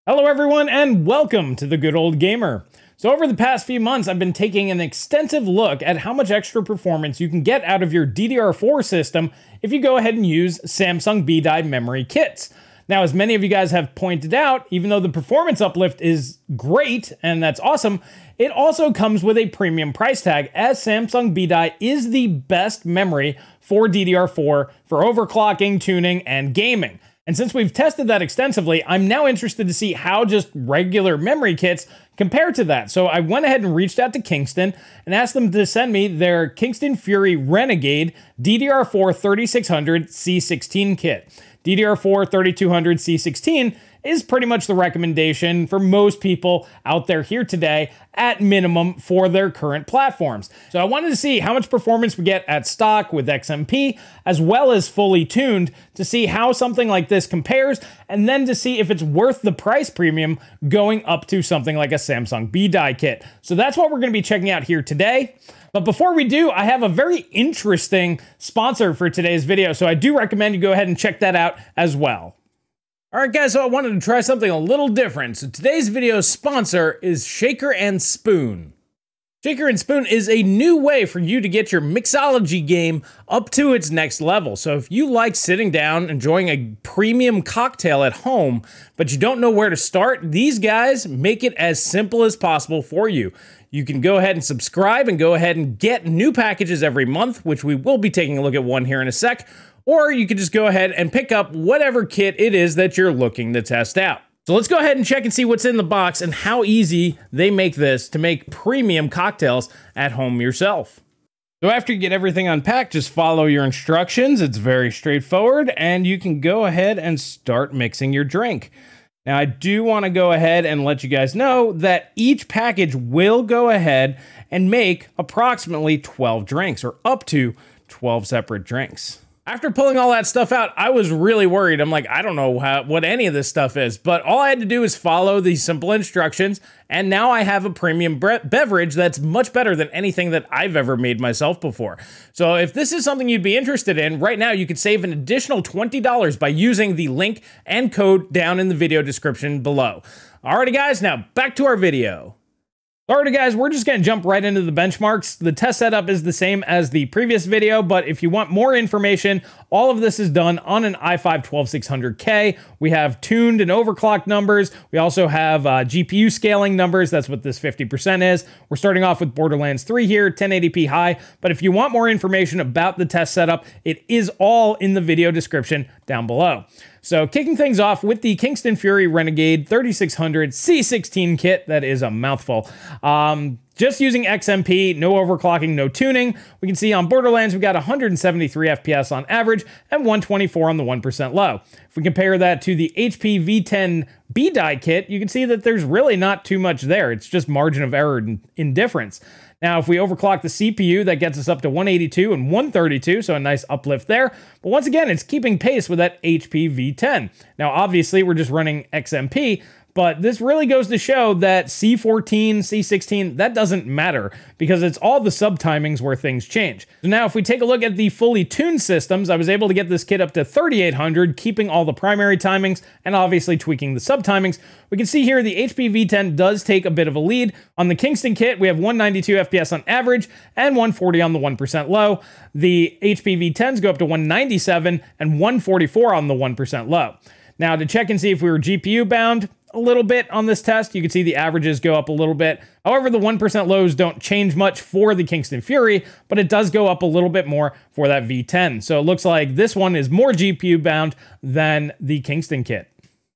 Hello everyone and welcome to The Good Old Gamer. So over the past few months, I've been taking an extensive look at how much extra performance you can get out of your DDR4 system if you go ahead and use Samsung B-Die memory kits. Now, as many of you guys have pointed out, even though the performance uplift is great and that's awesome, it also comes with a premium price tag, as Samsung B-Die is the best memory for DDR4 for overclocking, tuning, and gaming. And since we've tested that extensively, I'm now interested to see how just regular memory kits compare to that. So I went ahead and reached out to Kingston and asked them to send me their Kingston Fury Renegade DDR4 3600 C16 kit. DDR4 3200 C16 is pretty much the recommendation for most people out there here today, at minimum for their current platforms. So I wanted to see how much performance we get at stock with XMP, as well as fully tuned, to see how something like this compares, and then to see if it's worth the price premium going up to something like a Samsung B-Die kit. So that's what we're going to be checking out here today. But before we do, I have a very interesting sponsor for today's video, so I do recommend you go ahead and check that out as well. Alright guys, so I wanted to try something a little different. So today's video sponsor is Shaker and Spoon. Shaker and Spoon is a new way for you to get your mixology game up to its next level. So if you like sitting down, enjoying a premium cocktail at home, but you don't know where to start, these guys make it as simple as possible for you. You can go ahead and subscribe and go ahead and get new packages every month, which we will be taking a look at one here in a sec. Or you could just go ahead and pick up whatever kit it is that you're looking to test out. So let's go ahead and check and see what's in the box and how easy they make this to make premium cocktails at home yourself. So after you get everything unpacked, just follow your instructions. It's very straightforward, and you can go ahead and start mixing your drink. Now, I do want to go ahead and let you guys know that each package will go ahead and make approximately 12 drinks, or up to 12 separate drinks. After pulling all that stuff out, I was really worried. I'm like, I don't know what any of this stuff is, but all I had to do is follow these simple instructions, and now I have a premium beverage that's much better than anything that I've ever made myself before. So if this is something you'd be interested in, right now you could save an additional $20 by using the link and code down in the video description below. Alrighty guys, now back to our video. Alrighty guys, we're just gonna jump right into the benchmarks. The test setup is the same as the previous video, but if you want more information, all of this is done on an i5-12600K. We have tuned and overclocked numbers. We also have GPU scaling numbers. That's what this 50% is. We're starting off with Borderlands 3 here, 1080p high, but if you want more information about the test setup, it is all in the video description down below. So kicking things off with the Kingston Fury Renegade 3600 C16 kit, that is a mouthful. Just using XMP, no overclocking, no tuning. We can see on Borderlands, we got 173 FPS on average and 124 on the 1% low. If we compare that to the HP V10 B-Die kit, you can see that there's really not too much there. It's just margin of error in difference. Now, if we overclock the CPU, that gets us up to 182 and 132, so a nice uplift there. But once again, it's keeping pace with that HP V10. Now, obviously, we're just running XMP, but this really goes to show that C14, C16, that doesn't matter, because it's all the sub-timings where things change. So now if we take a look at the fully tuned systems, I was able to get this kit up to 3800, keeping all the primary timings and obviously tweaking the sub-timings. We can see here the HP V10 does take a bit of a lead. On the Kingston kit, we have 192 FPS on average and 140 on the 1% low. The HP V10s go up to 197 and 144 on the 1% low. Now to check and see if we were GPU bound, a little bit on this test. You can see the averages go up a little bit. However, the 1% lows don't change much for the Kingston Fury, but it does go up a little bit more for that V10. So it looks like this one is more GPU bound than the Kingston kit.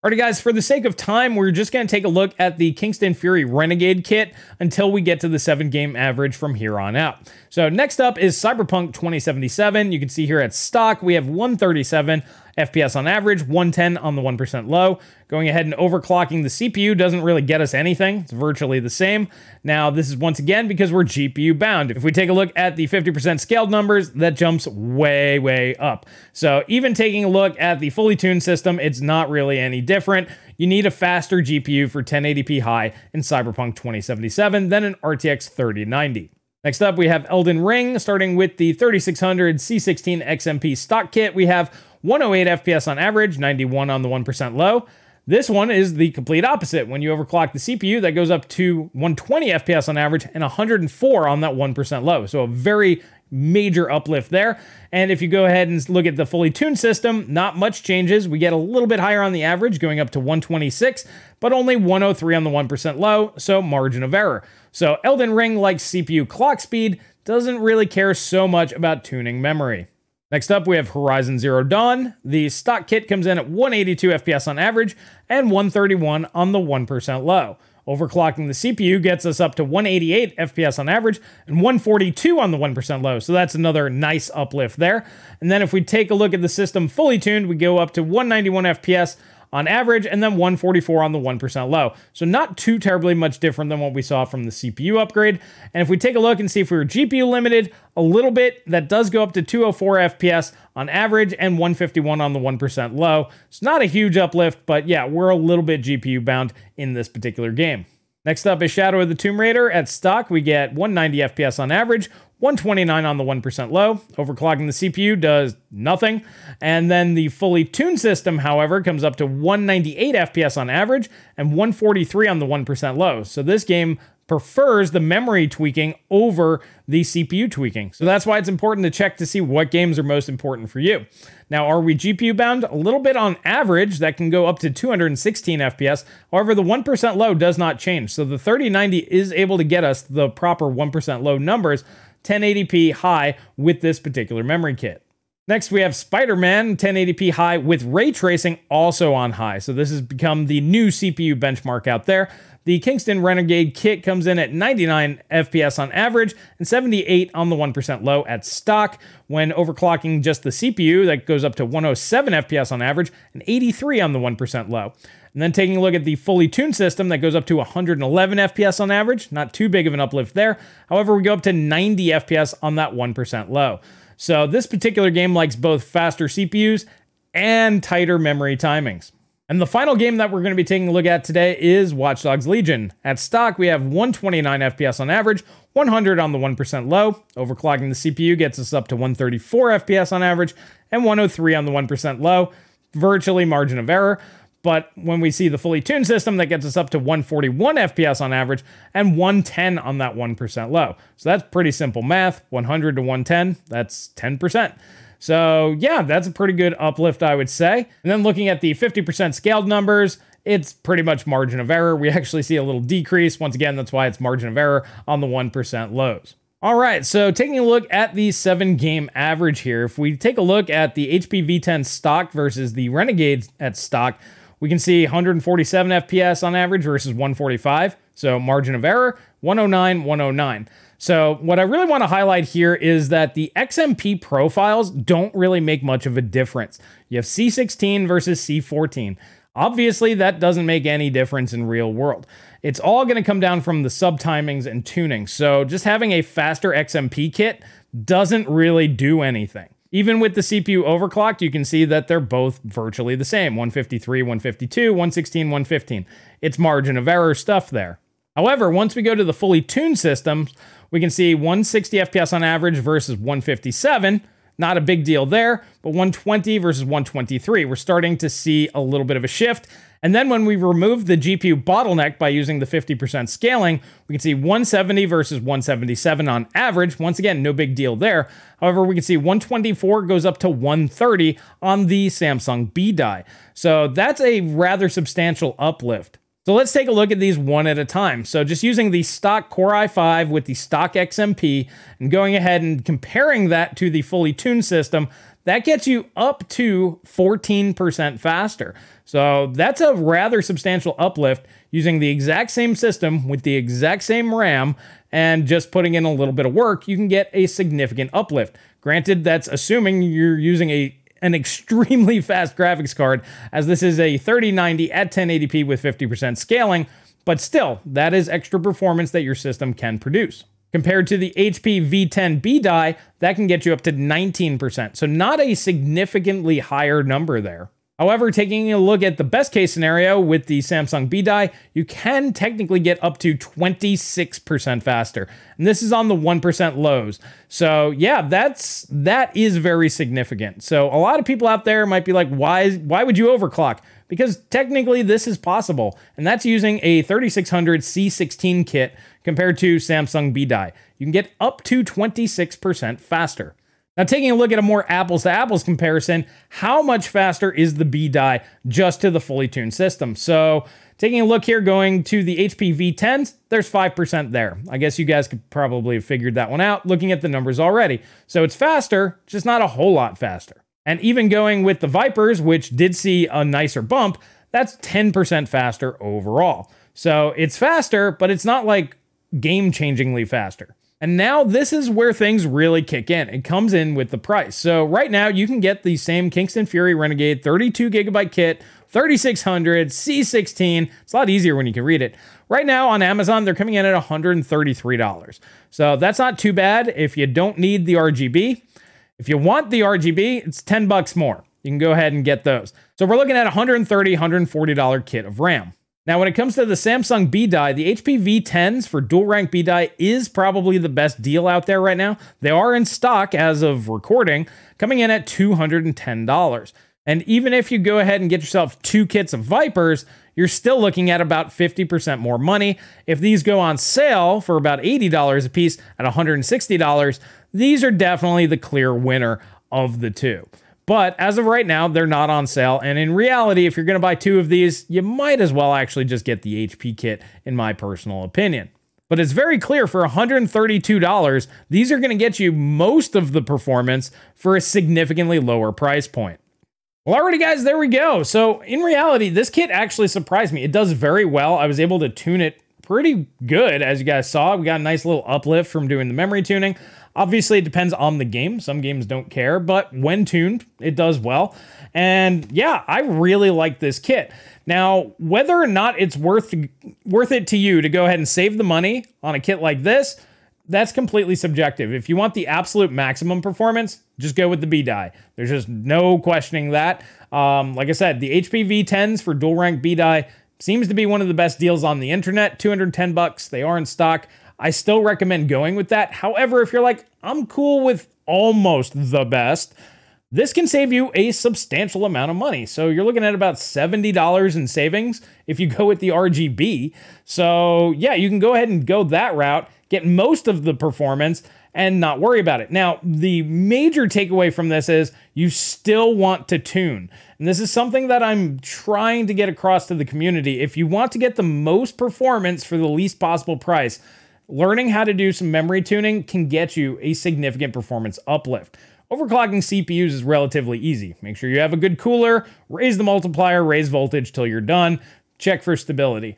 Alrighty guys, for the sake of time, we're just going to take a look at the Kingston Fury Renegade kit until we get to the 7-game average from here on out. So next up is Cyberpunk 2077. You can see here at stock, we have 137 FPS on average, 110 on the 1% low. Going ahead and overclocking the CPU doesn't really get us anything. It's virtually the same. Now, this is once again because we're GPU bound. If we take a look at the 50% scaled numbers, that jumps way, way up. So even taking a look at the fully tuned system, it's not really any different. You need a faster GPU for 1080p high in Cyberpunk 2077 than an RTX 3090. Next up, we have Elden Ring, starting with the 3600 C16 XMP stock kit. We have 108 FPS on average, 91 on the 1% low. This one is the complete opposite. When you overclock the CPU, that goes up to 120 FPS on average and 104 on that 1% low. So a very major uplift there. And if you go ahead and look at the fully tuned system, not much changes. We get a little bit higher on the average, going up to 126, but only 103 on the 1% low, so margin of error. So Elden Ring, like CPU clock speed, doesn't really care so much about tuning memory. Next up, we have Horizon Zero Dawn. The stock kit comes in at 182 FPS on average and 131 on the 1% low. Overclocking the CPU gets us up to 188 FPS on average and 142 on the 1% low. So that's another nice uplift there. And then if we take a look at the system fully tuned, we go up to 191 FPS on average, and then 144 on the 1% low. So not too terribly much different than what we saw from the CPU upgrade. And if we take a look and see if we were GPU limited a little bit, that does go up to 204 FPS on average and 151 on the 1% low. It's not a huge uplift, but yeah, we're a little bit GPU bound in this particular game. Next up is Shadow of the Tomb Raider. At stock, we get 190 FPS on average, 129 on the 1% low. Overclocking the CPU does nothing. And then the fully tuned system, however, comes up to 198 FPS on average and 143 on the 1% low. So this game prefers the memory tweaking over the CPU tweaking. So that's why it's important to check to see what games are most important for you. Now, are we GPU bound? A little bit on average. That can go up to 216 FPS. However, the 1% low does not change. So the 3090 is able to get us the proper 1% low numbers, 1080p high with this particular memory kit. Next, we have Spider-Man 1080p high with ray tracing also on high. So this has become the new CPU benchmark out there. The Kingston Renegade kit comes in at 99 FPS on average and 78 on the 1% low at stock. When overclocking just the CPU, that goes up to 107 FPS on average and 83 on the 1% low. And then taking a look at the fully tuned system, that goes up to 111 FPS on average. Not too big of an uplift there. However, we go up to 90 FPS on that 1% low. So this particular game likes both faster CPUs and tighter memory timings. And the final game that we're going to be taking a look at today is Watchdogs Legion. At stock, we have 129 FPS on average, 100 on the 1% low. Overclocking the CPU gets us up to 134 FPS on average and 103 on the 1% low. Virtually margin of error. But when we see the fully tuned system, that gets us up to 141 FPS on average and 110 on that 1% low. So that's pretty simple math. 100 to 110, that's 10%. So yeah, that's a pretty good uplift, I would say. And then looking at the 50% scaled numbers, it's pretty much margin of error. We actually see a little decrease. Once again, that's why it's margin of error on the 1% lows. All right, so taking a look at the 7-game average here, if we take a look at the HP V10 stock versus the Renegade at stock, we can see 147 FPS on average versus 145. So margin of error, 109, 109. So what I really want to highlight here is that the XMP profiles don't really make much of a difference. You have C16 versus C14. Obviously, that doesn't make any difference in real world. It's all going to come down from the sub-timings and tuning. So just having a faster XMP kit doesn't really do anything. Even with the CPU overclocked, you can see that they're both virtually the same. 153, 152, 116, 115. It's margin of error stuff there. However, once we go to the fully tuned systems, we can see 160 FPS on average versus 157. Not a big deal there, but 120 versus 123. We're starting to see a little bit of a shift. And then when we remove the GPU bottleneck by using the 50% scaling, we can see 170 versus 177 on average. Once again, no big deal there. However, we can see 124 goes up to 130 on the Samsung B die. So that's a rather substantial uplift. So let's take a look at these one at a time. So just using the stock Core i5 with the stock XMP and going ahead and comparing that to the fully tuned system, that gets you up to 14% faster. So that's a rather substantial uplift using the exact same system with the exact same RAM and just putting in a little bit of work, you can get a significant uplift. Granted, that's assuming you're using an extremely fast graphics card, as this is a 3090 at 1080p with 50% scaling, but still, that is extra performance that your system can produce. Compared to the HP V10 B die, that can get you up to 19%, so not a significantly higher number there. However, taking a look at the best case scenario with the Samsung B die, you can technically get up to 26% faster. And this is on the 1% lows. So yeah, that is very significant. So a lot of people out there might be like, why would you overclock? because technically this is possible, and that's using a 3600 C16 kit compared to Samsung B die. You can get up to 26% faster. Now, taking a look at a more apples to apples comparison, how much faster is the B die just to the fully tuned system? So taking a look here, going to the HP V10s, there's 5% there. I guess you guys could probably have figured that one out looking at the numbers already. So it's faster, just not a whole lot faster. And even going with the Vipers, which did see a nicer bump, that's 10% faster overall. So it's faster, but it's not like game-changingly faster. And now this is where things really kick in. It comes in with the price. So right now you can get the same Kingston Fury Renegade 32GB kit, 3600, C16. It's a lot easier when you can read it. Right now on Amazon, they're coming in at $133. So that's not too bad if you don't need the RGB. If you want the RGB, it's 10 bucks more. You can go ahead and get those. So we're looking at $130, $140 kit of RAM. Now, when it comes to the Samsung B die, the HP V10s for dual rank B die is probably the best deal out there right now. They are in stock as of recording, coming in at $210. And even if you go ahead and get yourself 2 kits of Vipers, you're still looking at about 50% more money. If these go on sale for about $80 a piece at $160, these are definitely the clear winner of the two. But as of right now, they're not on sale. And in reality, if you're going to buy 2 of these, you might as well actually just get the HP kit, in my personal opinion. But it's very clear for $132, these are going to get you most of the performance for a significantly lower price point. Well, alrighty guys, there we go. So in reality, this kit actually surprised me. It does very well. I was able to tune it pretty good, as you guys saw. We got a nice little uplift from doing the memory tuning. Obviously, it depends on the game. Some games don't care, but when tuned, it does well. And yeah, I really like this kit. Now, whether or not it's worth it to you to go ahead and save the money on a kit like this, that's completely subjective. If you want the absolute maximum performance, just go with the B die. There's just no questioning that. Like I said, the HP V10s for dual rank B die seems to be one of the best deals on the internet. 210 bucks. They are in stock. I still recommend going with that. However, if you're like, I'm cool with almost the best, this can save you a substantial amount of money. So you're looking at about $70 in savings if you go with the RGB. So yeah, you can go ahead and go that route, get most of the performance, and not worry about it. Now, the major takeaway from this is you still want to tune. And this is something that I'm trying to get across to the community. If you want to get the most performance for the least possible price, learning how to do some memory tuning can get you a significant performance uplift. Overclocking CPUs is relatively easy. Make sure you have a good cooler, raise the multiplier, raise voltage till you're done, check for stability.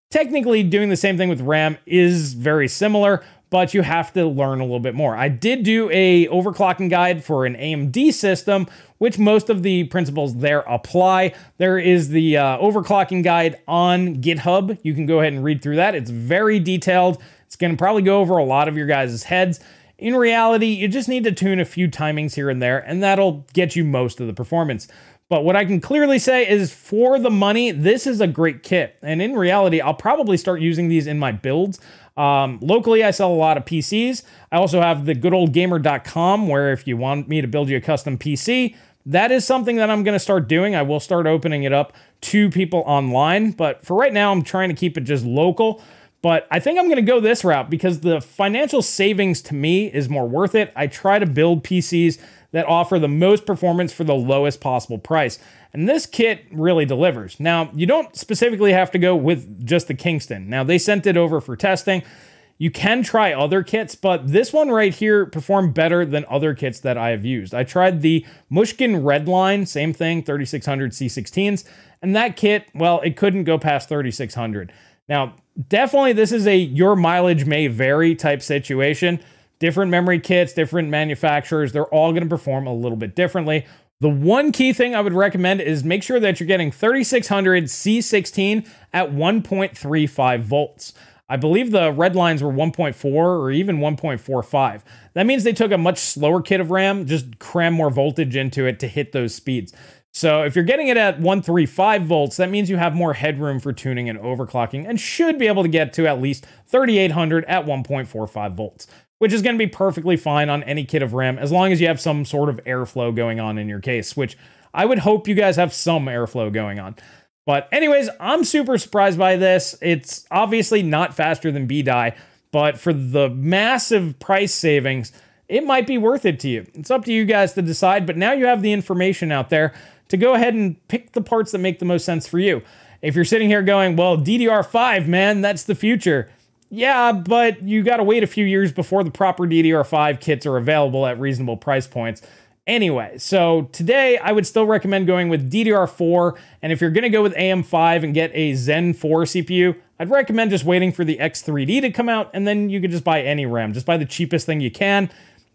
Technically, doing the same thing with RAM is very similar, but you have to learn a little bit more. I did do a overclocking guide for an AMD system, which most of the principles there apply. There is the overclocking guide on GitHub. You can go ahead and read through that. It's very detailed. It's going to probably go over a lot of your guys' heads. In reality, you just need to tune a few timings here and there, and that'll get you most of the performance. But what I can clearly say is for the money, this is a great kit. And in reality, I'll probably start using these in my builds. Locally, I sell a lot of PCs. I also have the goodoldgamer.com, where if you want me to build you a custom PC, that is something that I'm going to start doing. I will start opening it up to people online. But for right now, I'm trying to keep it just local. But I think I'm going to go this route because the financial savings to me is more worth it. I try to build PCs that offer the most performance for the lowest possible price. And this kit really delivers. Now, you don't specifically have to go with just the Kingston. Now, they sent it over for testing. You can try other kits, but this one right here performed better than other kits that I have used. I tried the Mushkin Redline, same thing, 3600 C16s, and that kit, well, it couldn't go past 3600. Now, definitely this is a your mileage may vary type situation. Different memory kits, different manufacturers, they're all going to perform a little bit differently. The one key thing I would recommend is make sure that you're getting 3600 C16 at 1.35 volts. I believe the red lines were 1.4 or even 1.45. That means they took a much slower kit of RAM, just cram more voltage into it to hit those speeds. So if you're getting it at 135 volts, that means you have more headroom for tuning and overclocking and should be able to get to at least 3800 at 1.45 volts, which is going to be perfectly fine on any kit of RAM as long as you have some sort of airflow going on in your case, which I would hope you guys have some airflow going on. But anyways, I'm super surprised by this. It's obviously not faster than BDI, but for the massive price savings, it might be worth it to you. It's up to you guys to decide, but now you have the information out there to go ahead and pick the parts that make the most sense for you. If you're sitting here going, well, DDR5, man, that's the future. Yeah, but you got to wait a few years before the proper DDR5 kits are available at reasonable price points. Anyway, so today I would still recommend going with DDR4, and if you're going to go with AM5 and get a Zen 4 CPU, I'd recommend just waiting for the X3D to come out, and then you could just buy any RAM. Just buy the cheapest thing you can,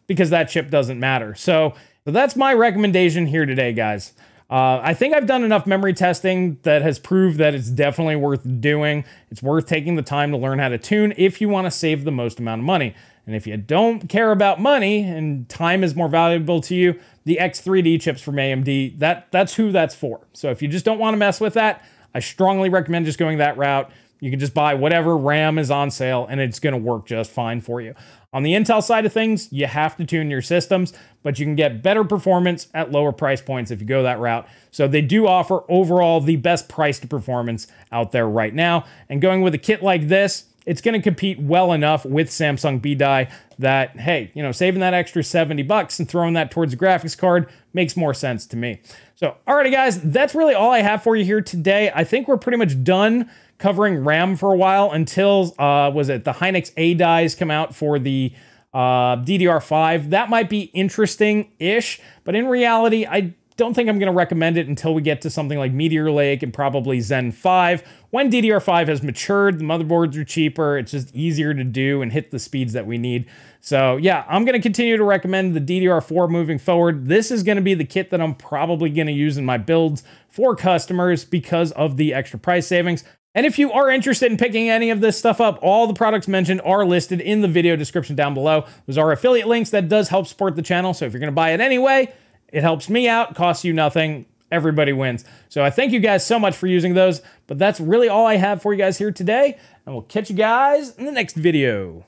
because that chip doesn't matter. So that's my recommendation here today, guys. I think I've done enough memory testing that has proved that it's definitely worth doing. It's worth taking the time to learn how to tune if you want to save the most amount of money. And if you don't care about money and time is more valuable to you, the X3D chips from AMD, that's who that's for. So if you just don't want to mess with that, I strongly recommend just going that route. You can just buy whatever RAM is on sale and it's going to work just fine for you. On the Intel side of things, you have to tune your systems, but you can get better performance at lower price points if you go that route. So they do offer overall the best price to performance out there right now. And going with a kit like this, it's going to compete well enough with Samsung BDI that, hey, you know, saving that extra 70 bucks and throwing that towards a graphics card makes more sense to me. So, alrighty guys, that's really all I have for you here today. I think we're pretty much done covering RAM for a while until, was it the Hynix A dies come out for the DDR5. That might be interesting-ish, but in reality, I don't think I'm going to recommend it until we get to something like Meteor Lake and probably Zen 5. When DDR5 has matured, the motherboards are cheaper, it's just easier to do and hit the speeds that we need. So yeah, I'm going to continue to recommend the DDR4 moving forward. This is going to be the kit that I'm probably going to use in my builds for customers because of the extra price savings. And if you are interested in picking any of this stuff up, all the products mentioned are listed in the video description down below. Those are affiliate links that does help support the channel. So if you're going to buy it anyway, it helps me out, costs you nothing, everybody wins. So I thank you guys so much for using those, but that's really all I have for you guys here today, and we'll catch you guys in the next video.